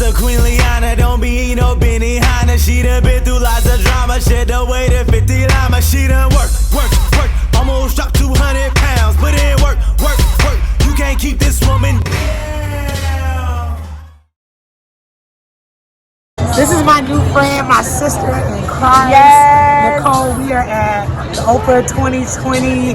to Queen Liana, don't be no Benihana. She done been through lots of drama, shit the way to 50 llama. She done work, almost dropped 200 pounds. Put in work, you can't keep this woman down. This is my new friend, my sister in Christ, Nicole. We are at the Oprah 2020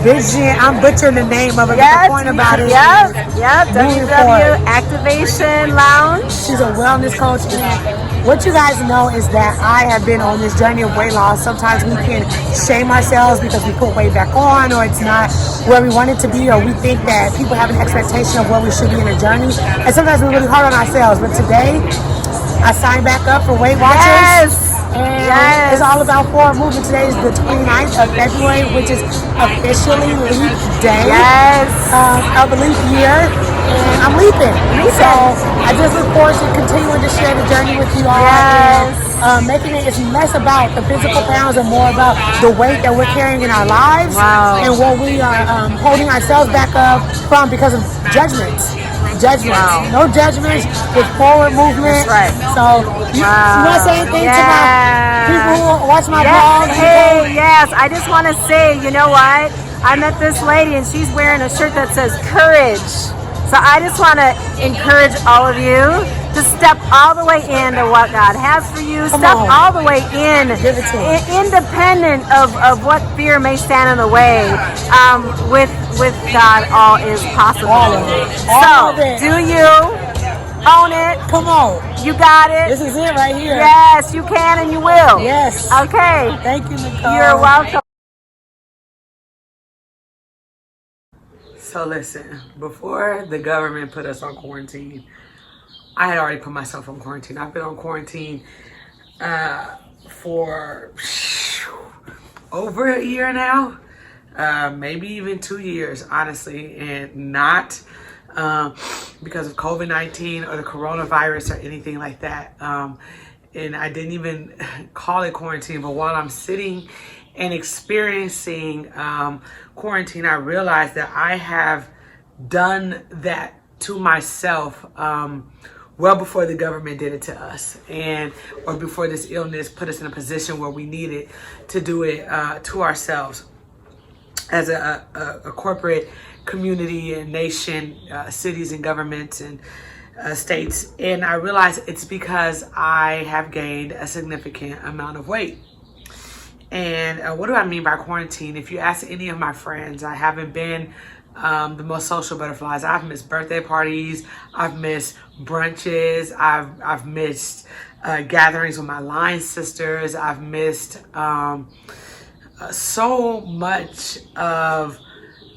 Vision. I'm butchering the name of it, but the point about it is WW Activation Lounge. She's a wellness coach. And what you guys know is that I have been on this journey of weight loss. Sometimes we can shame ourselves because we put weight back on, or it's not where we want it to be, or we think that people have an expectation of where we should be in a journey. And sometimes we're really hard on ourselves. But today, I signed back up for Weight Watchers. And it's all about forward movement. Today is the 29th of February, which is officially Leap Day of the leap year. And I'm leaping. So I just look forward to continuing to share the journey with you all. And, making it is less about the physical pounds and more about the weight that we're carrying in our lives and what we are holding ourselves back up from because of judgments. No judgments, with forward movement. That's right. So you want to say anything to my people who watch my blog? Hey, yes, I just want to say, you know what? I met this lady and she's wearing a shirt that says courage. So I just want to encourage all of you to step all the way into what God has for you. Step all the way in, independent of what fear may stand in the way. With God, all is possible. So, do you own it? Come on. You got it. This is it right here. Yes, you can and you will. Yes. Okay. Thank you, Nicole. You're welcome. So listen, before the government put us on quarantine, I had already put myself on quarantine. I've been on quarantine for over a year now, maybe even 2 years, honestly, and not because of COVID-19 or the coronavirus or anything like that. And I didn't even call it quarantine, but while I'm sitting and experiencing quarantine, I realized that I have done that to myself well before the government did it to us, or before this illness put us in a position where we needed to do it to ourselves as a corporate community and nation, cities and governments and states. And I realized it's because I have gained a significant amount of weight. And what do I mean by quarantine? If you ask any of my friends, I haven't been the most social butterflies. I've missed birthday parties. I've missed brunches. I've missed gatherings with my line sisters. I've missed so much of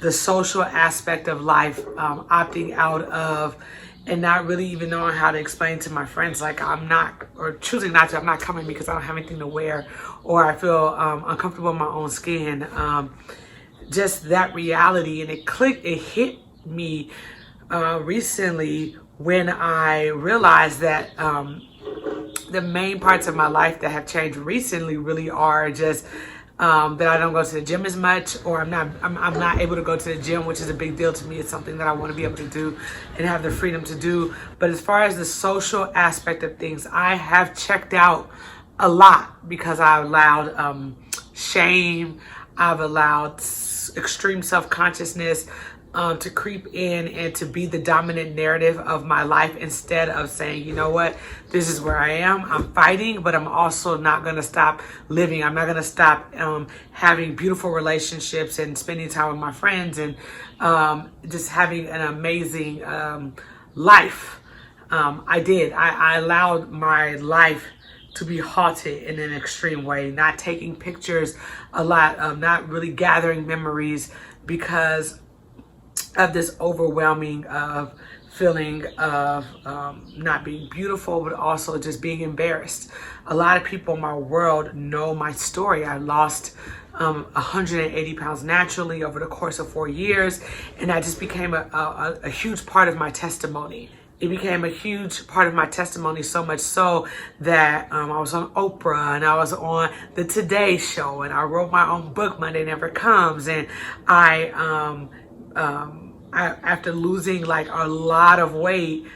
the social aspect of life, opting out of, and not really even knowing how to explain to my friends, like I'm not, or choosing not to, I'm not coming because I don't have anything to wear, or I feel uncomfortable in my own skin. Just that reality, and it hit me recently when I realized that the main parts of my life that have changed recently really are just that I don't go to the gym as much, or I'm not able to go to the gym, which is a big deal to me. It's something that I want to be able to do and have the freedom to do. But as far as the social aspect of things, I have checked out a lot because I allowed shame, I've allowed extreme self-consciousness to creep in and to be the dominant narrative of my life, instead of saying, you know what, this is where I am, I'm fighting, but I'm also not going to stop living. I'm not going to stop having beautiful relationships and spending time with my friends and just having an amazing life. I allowed my life to be halted in an extreme way, not taking pictures a lot, not really gathering memories because of this overwhelming feeling of not being beautiful, but also just being embarrassed. A lot of people in my world know my story. I lost 180 pounds naturally over the course of 4 years, and that just became a huge part of my testimony. It became a huge part of my testimony, so much so that I was on Oprah and I was on the Today Show, and I wrote my own book, Monday Never Comes. And I after losing like a lot of weight,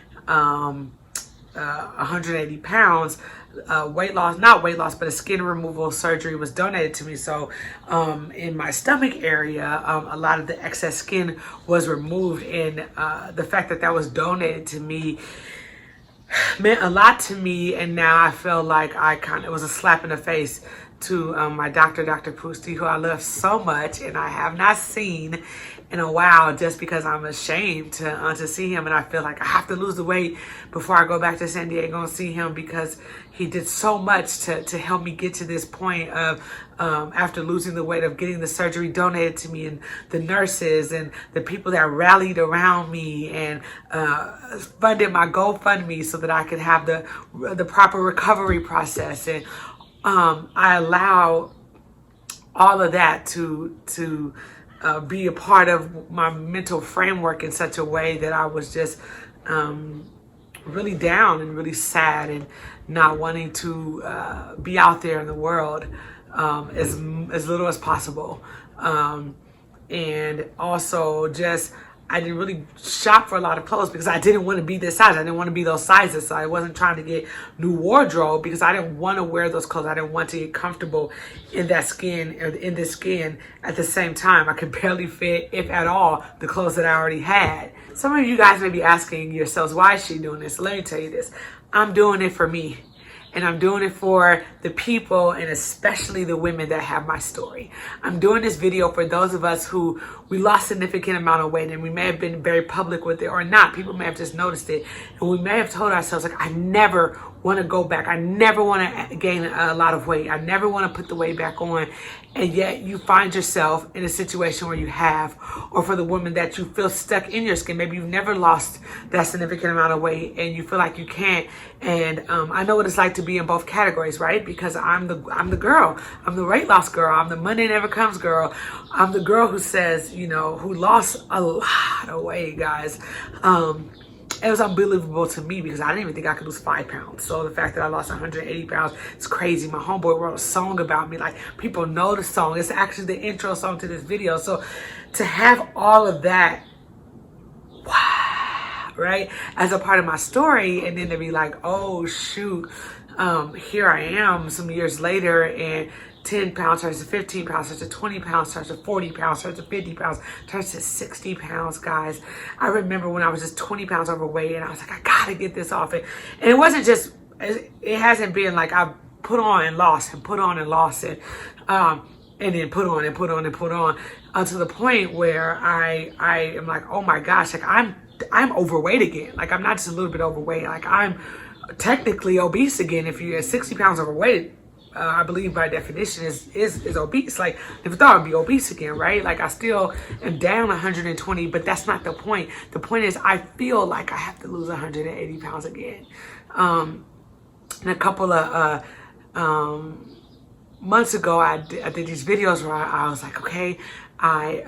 180 pounds, not weight loss, but a skin removal surgery was donated to me. So in my stomach area, a lot of the excess skin was removed, and the fact that that was donated to me meant a lot to me. And now I feel like it was a slap in the face to my doctor, Dr. Pusty, who I love so much and I have not seen in a while, just because I'm ashamed to see him, and I feel like I have to lose the weight before I go back to San Diego and see him, because he did so much to help me get to this point of after losing the weight, of getting the surgery donated to me, and the nurses and the people that rallied around me and funded my GoFundMe so that I could have the proper recovery process. And I allow all of that to be a part of my mental framework in such a way that I was just really down and really sad, and not wanting to be out there in the world as little as possible. And also just, I didn't really shop for a lot of clothes because I didn't want to be this size. I didn't want to be those sizes. So I wasn't trying to get new wardrobe because I didn't want to wear those clothes. I didn't want to get comfortable in that skin, or in this skin. At the same time, I could barely fit, if at all, the clothes that I already had. Some of you guys may be asking yourselves, why is she doing this? Let me tell you this. I'm doing it for me. And I'm doing it for the people, and especially the women that have my story. I'm doing this video for those of us who we lost significant amount of weight, and we may have been very public with it or not. People may have just noticed it. And we may have told ourselves, like, I never want to go back. I never want to gain a lot of weight. I never want to put the weight back on. And yet you find yourself in a situation where you have, or for the woman that you feel stuck in your skin. Maybe you've never lost that significant amount of weight and you feel like you can't. And I know what it's like to be in both categories, right? Because I'm the girl. I'm the weight loss girl. I'm the Monday never comes girl. I'm the girl who says, who lost a lot of weight, guys. It was unbelievable to me because I didn't even think I could lose 5 pounds. So the fact that I lost 180 pounds, it's crazy. My homeboy wrote a song about me. Like, people know the song. It's actually the intro song to this video. So to have all of that, wow, right, as a part of my story, and then to be like, oh shoot, here I am some years later, and 10 pounds turns to 15 pounds, turns to 20 pounds, turns to 40 pounds, turns to 50 pounds, turns to 60 pounds, guys. I remember when I was just 20 pounds overweight, and I was like, I gotta get this off. And it wasn't just, it hasn't been like I put on and lost and put on and lost it, and then put on and put on and put on, to the point where I am like, oh my gosh, like I'm overweight again. Like, I'm not just a little bit overweight. Like, I'm technically obese again. If you're 60 pounds overweight, I believe by definition is obese. Like, if I thought I'd be obese again, right? Like, I still am down 120, but that's not the point. The point is, I feel like I have to lose 180 pounds again. And a couple of months ago, I did these videos where I was like, okay, I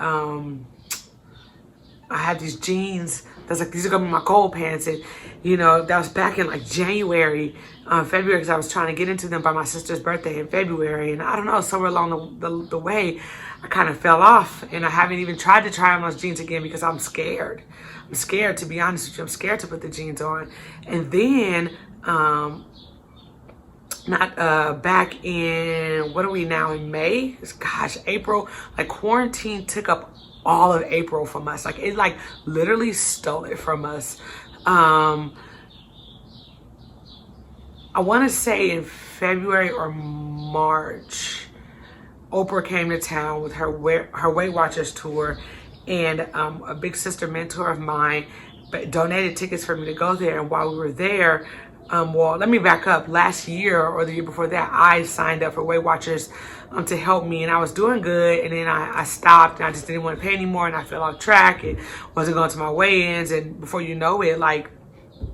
had these jeans that's like, these are gonna be my cold pants, and that was back in like January, February, because I was trying to get into them by my sister's birthday in February, and I don't know, somewhere along the way, I kind of fell off, and I haven't even tried to try on those jeans again because I'm scared. I'm scared, to be honest with you. I'm scared to put the jeans on. And then, back in, what are we now, in May? Gosh, April, like, quarantine took up all of April from us. Like, it like literally stole it from us. I want to say in February or March, Oprah came to town with her Weight Watchers tour, and a big sister mentor of mine donated tickets for me to go there. And while we were there, well, let me back up. Last year or the year before that, I signed up for Weight Watchers to help me, and I was doing good, and then I stopped, and I just didn't want to pay anymore, and I fell off track and wasn't going to my weigh-ins, and before you know it, like,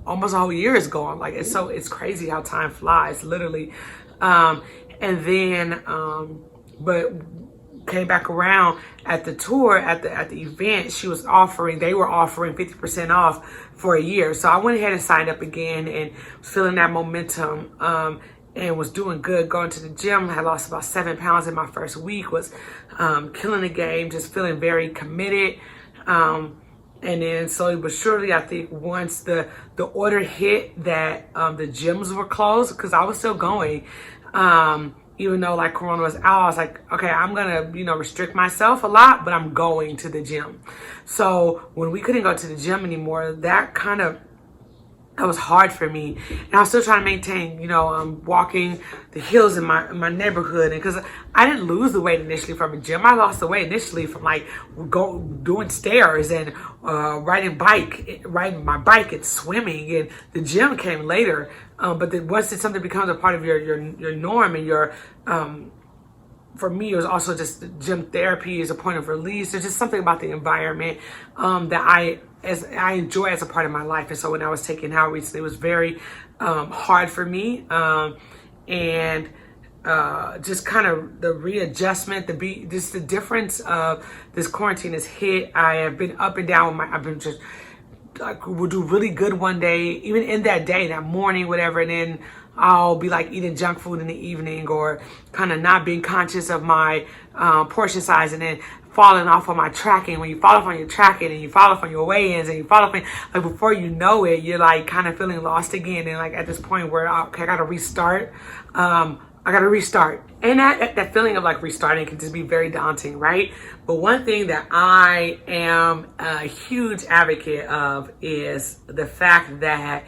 almost a whole year is gone. Like, it's crazy how time flies, literally. And then but came back around at the tour, at the event, they were offering 50% off for a year. So I went ahead and signed up again, and was feeling that momentum, and was doing good, going to the gym. I lost about 7 pounds in my first week, was killing the game, just feeling very committed. And And then slowly but surely, I think once the order hit that the gyms were closed, because I was still going, even though like Corona was out, I was like, okay, I'm gonna, restrict myself a lot, but I'm going to the gym. So when we couldn't go to the gym anymore, that was hard for me. And I was still trying to maintain, walking the hills in my neighborhood. And because I didn't lose the weight initially from a gym, I lost the weight initially from like doing stairs and riding my bike and swimming. And the gym came later. But then once something becomes a part of your norm and your, for me, it was also just gym therapy as a point of release. There's just something about the environment that I enjoy as a part of my life. And so when I was taking out recently, it was very hard for me. And just kind of the readjustment, just the difference of this quarantine has hit. I have been up and down. I've been just like, we'll do really good one day, even in that day, that morning, whatever. And then I'll be like eating junk food in the evening, or kind of not being conscious of my portion size, and then falling off on my tracking. When you fall off on your tracking and you fall off on your weigh-ins and you fall off, like before you know it, you're like kind of feeling lost again. And like at this point where okay, I got to restart. I got to restart. And that feeling of like restarting can just be very daunting, right? But one thing that I am a huge advocate of is the fact that,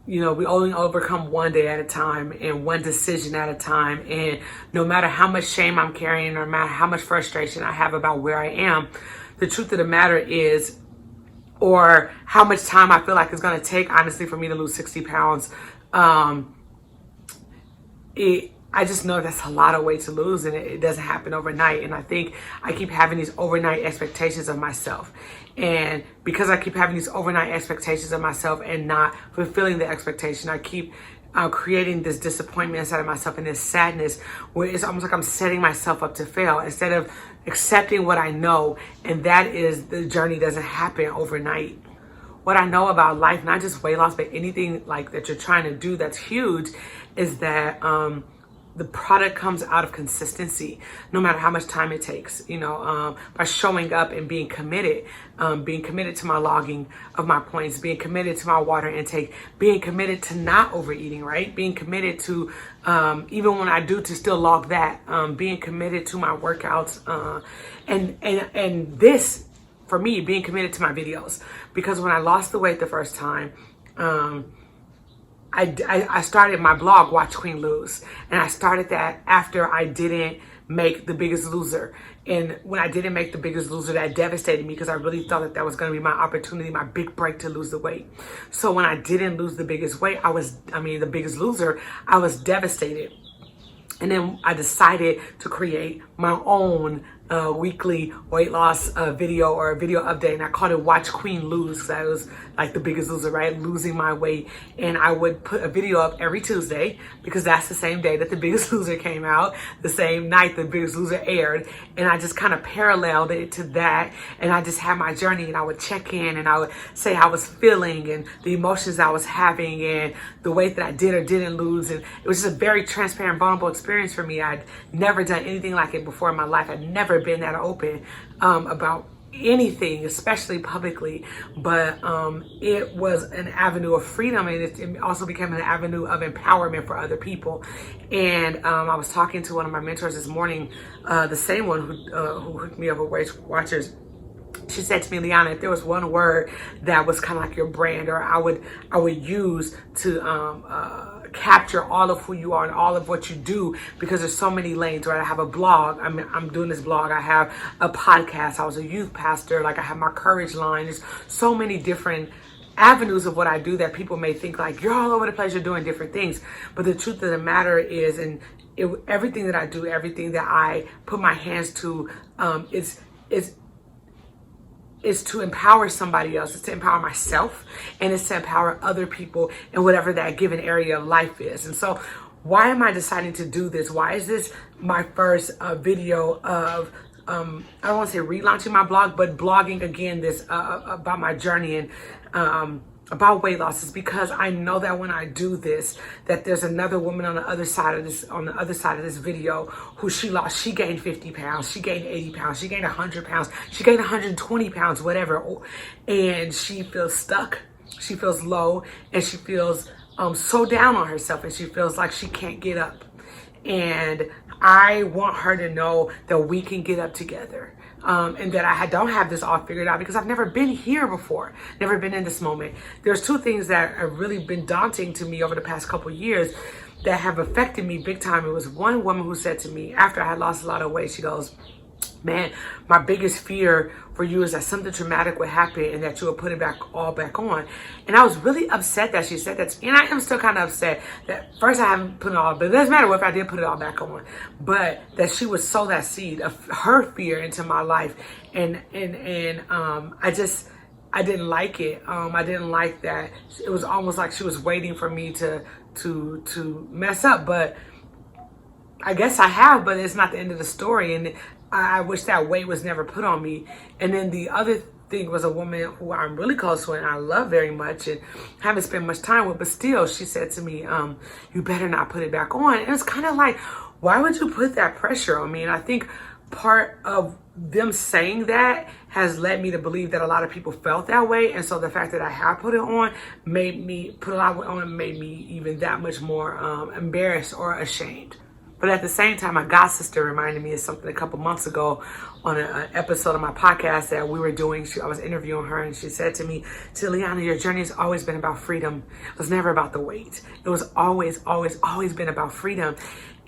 we only overcome one day at a time and one decision at a time. And no matter how much shame I'm carrying, no matter how much frustration I have about where I am, the truth of the matter is, or how much time I feel like it's going to take, honestly, for me to lose 60 pounds, I just know that's a lot of weight to lose, and it doesn't happen overnight. And I think I keep having these overnight expectations of myself. And because I keep having these overnight expectations of myself and not fulfilling the expectation, I keep creating this disappointment inside of myself and this sadness where it's almost like I'm setting myself up to fail instead of accepting what I know. And that is, the journey doesn't happen overnight. What I know about life, not just weight loss, but anything like that you're trying to do that's huge, is that the product comes out of consistency, no matter how much time it takes, by showing up and being committed to my logging of my points, being committed to my water intake, being committed to not overeating, right? Being committed to, even when I do, to still log that, being committed to my workouts, and this, for me, being committed to my videos. Because when I lost the weight the first time, I started my blog, Watch Queen Lose. And I started that after I didn't make The Biggest Loser. And when I didn't make The Biggest Loser, that devastated me because I really thought that was going to be my opportunity, my big break to lose the weight. So when I didn't lose the biggest weight, The Biggest Loser, I was devastated. And then I decided to create my own weekly weight loss video or a video update, and I called it Watch Queen Lose, because I was like The Biggest Loser, right? Losing my weight. And I would put a video up every Tuesday, because that's the same day that The Biggest Loser came out, the same night The Biggest Loser aired. And I just kind of paralleled it to that, and I just had my journey, and I would check in and I would say how I was feeling and the emotions I was having and the weight that I did or didn't lose. And it was just a very transparent, vulnerable experience for me. I'd never done anything like it before in my life. I'd never been that open about anything, especially publicly. But it was an avenue of freedom, and it also became an avenue of empowerment for other people. And I was talking to one of my mentors this morning, the same one who hooked me up with Weight Watchers. She said to me, Liana, if there was one word that was kind of like your brand, or I would use to capture all of who you are and all of what you do, because there's so many lanes, right? I have a blog. I'm doing this blog. I have a podcast. I was a youth pastor. Like, I have my courage line. There's so many different avenues of what I do that people may think like, you're all over the place, you're doing different things. But the truth of the matter is, everything that I do, everything that I put my hands to, is to empower somebody else. It's to empower myself, and it's to empower other people in whatever that given area of life is. And so why am I deciding to do this? Why is this my first video of, I don't want to say relaunching my blog, but blogging again this about my journey. And about weight loss is because I know that when I do this, that there's another woman on the other side of this video who she gained 50 pounds, she gained 80 pounds, she gained 100 pounds, she gained 120 pounds, whatever. And she feels stuck, she feels low, and she feels so down on herself, and she feels like she can't get up. And I want her to know that we can get up together. And that I don't have this all figured out, because I've never been here before, never been in this moment. There's two things that have really been daunting to me over the past couple years that have affected me big time. It was one woman who said to me after I had lost a lot of weight, she goes, man, my biggest fear for you is that something traumatic would happen and that you would put it all back on. And I was really upset that she said that. And I am still kind of upset that first I haven't put it all, but it doesn't matter if I did put it all back on, but that she would sow that seed of her fear into my life. And I didn't like it. I didn't like that. It was almost like she was waiting for me to mess up, but I guess I have, but it's not the end of the story. And I wish that weight was never put on me. And then the other thing was a woman who I'm really close to and I love very much and haven't spent much time with, but still she said to me, you better not put it back on. And it's kind of like, why would you put that pressure on me? And I think part of them saying that has led me to believe that a lot of people felt that way. And so the fact that I have put it on made me even that much more embarrassed or ashamed. But at the same time, my god sister reminded me of something a couple months ago on an episode of my podcast that we were doing. I was interviewing her, and she said to me, Liana, your journey has always been about freedom. It was never about the weight. It was always been about freedom.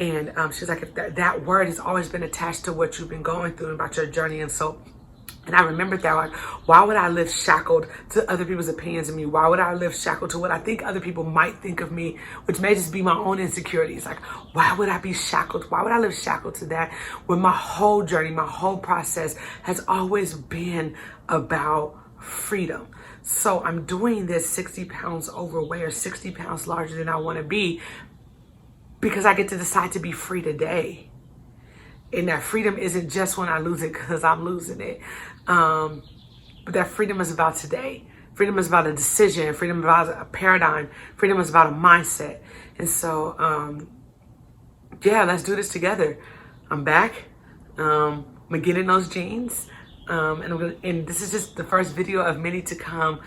And she's like, if that word has always been attached to what you've been going through and about your journey. And I remembered that, like, why would I live shackled to other people's opinions of me? Why would I live shackled to what I think other people might think of me, which may just be my own insecurities? Like, why would I be shackled? Why would I live shackled to that when my whole journey, my whole process has always been about freedom? So I'm doing this 60 pounds overweight or 60 pounds larger than I want to be because I get to decide to be free today. And that freedom isn't just when I lose it because I'm losing it. But that freedom is about today. Freedom is about a decision. Freedom is about a paradigm. Freedom is about a mindset. And so, yeah, let's do this together. I'm back. I'm gonna get in those jeans. And this is just the first video of many to come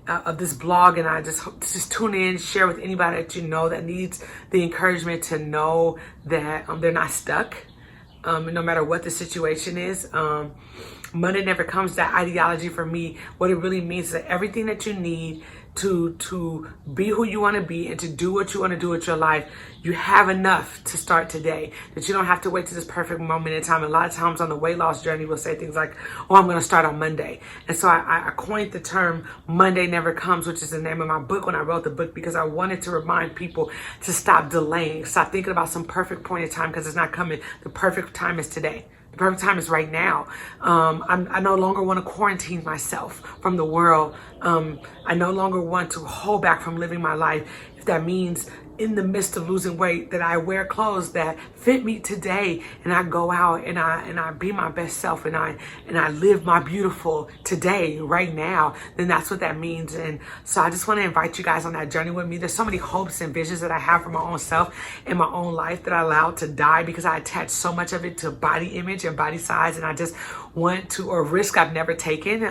of this blog. And I just tune in, share with anybody that you know that needs the encouragement to know that they're not stuck. No matter what the situation is. Monday never comes. That ideology for me, what it really means is that everything that you need to be who you want to be and to do what you want to do with your life, you have enough to start today, that you don't have to wait to this perfect moment in time. A lot of times on the weight loss journey, we'll say things like, oh, I'm going to start on Monday. And so I coined the term Monday Never Comes, which is the name of my book when I wrote the book, because I wanted to remind people to stop delaying, stop thinking about some perfect point in time because it's not coming. The perfect time is today. The perfect time is right now. I no longer want to quarantine myself from the world. I no longer want to hold back from living my life. If that means in the midst of losing weight that I wear clothes that fit me today, and I go out and I be my best self, and I live my beautiful today right now, then that's what that means. And so I just want to invite you guys on that journey with me. There's so many hopes and visions that I have for my own self and my own life that I allowed to die because I attach so much of it to body image and body size, and I just want to, or risk I've never taken,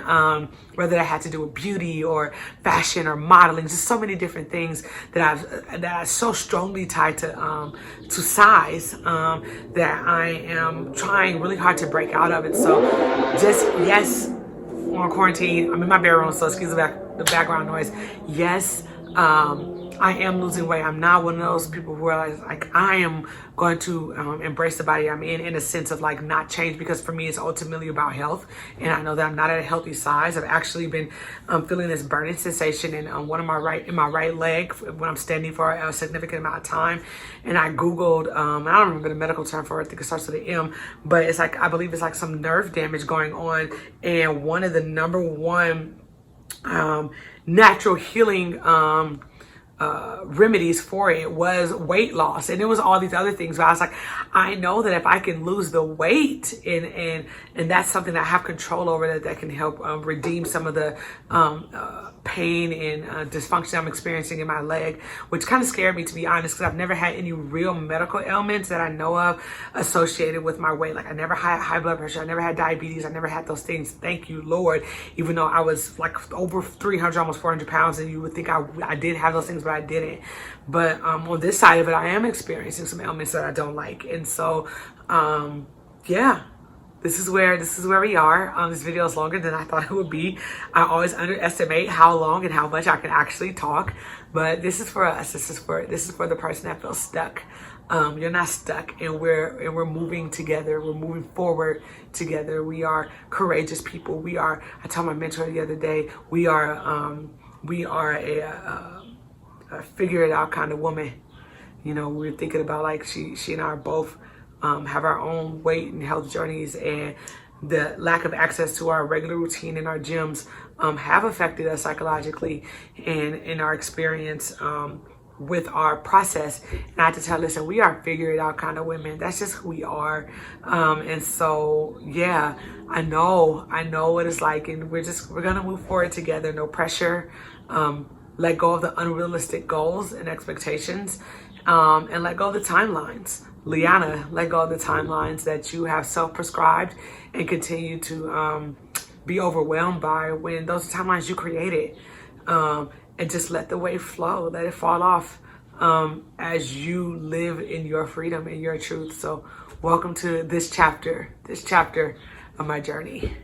whether that had to do with beauty or fashion or modeling, just so many different things that I so strongly tied to size that I am trying really hard to break out of it. So just, yes, on quarantine, I'm in my bedroom, so excuse the background noise. Yes, I am losing weight. I'm not one of those people who are like I am going to embrace the body I'm in a sense of like not change, because for me it's ultimately about health, and I know that I'm not at a healthy size. I've actually been feeling this burning sensation in my right leg when I'm standing for a significant amount of time, and I googled I don't remember the medical term for it. I think it starts with an M, but it's like, I believe it's like some nerve damage going on, and one of the number one natural healing remedies for it was weight loss, and it was all these other things. But I was like, I know that if I can lose the weight, and that's something that I have control over, that can help redeem some of the pain and dysfunction I'm experiencing in my leg, which kind of scared me, to be honest, because I've never had any real medical ailments that I know of associated with my weight. Like I never had high blood pressure, I never had diabetes, I never had those things. Thank you, Lord. Even though I was like over 300, almost 400 pounds, and you would think I did have those things, but I didn't. But on this side of it, I am experiencing some ailments that I don't like, and so yeah. This is where we are. This video is longer than I thought it would be. I always underestimate how long and how much I can actually talk, but this is for us. This is for the person that feels stuck. You're not stuck, and we're moving together. We're moving forward together. We are courageous people. I told my mentor the other day, we are a figure it out kind of woman. You know, we're thinking about, like, she and I are both have our own weight and health journeys, and the lack of access to our regular routine in our gyms have affected us psychologically and in our experience with our process. And I have to tell, listen, we are figure it out kind of women. That's just who we are. And so, yeah, I know what it's like, and we're gonna move forward together. No pressure. Let go of the unrealistic goals and expectations, and let go of the timelines. Liana, let go of the timelines that you have self-prescribed and continue to be overwhelmed by, when those timelines you created. And just let the wave flow, let it fall off as you live in your freedom and your truth. So welcome to this chapter of my journey.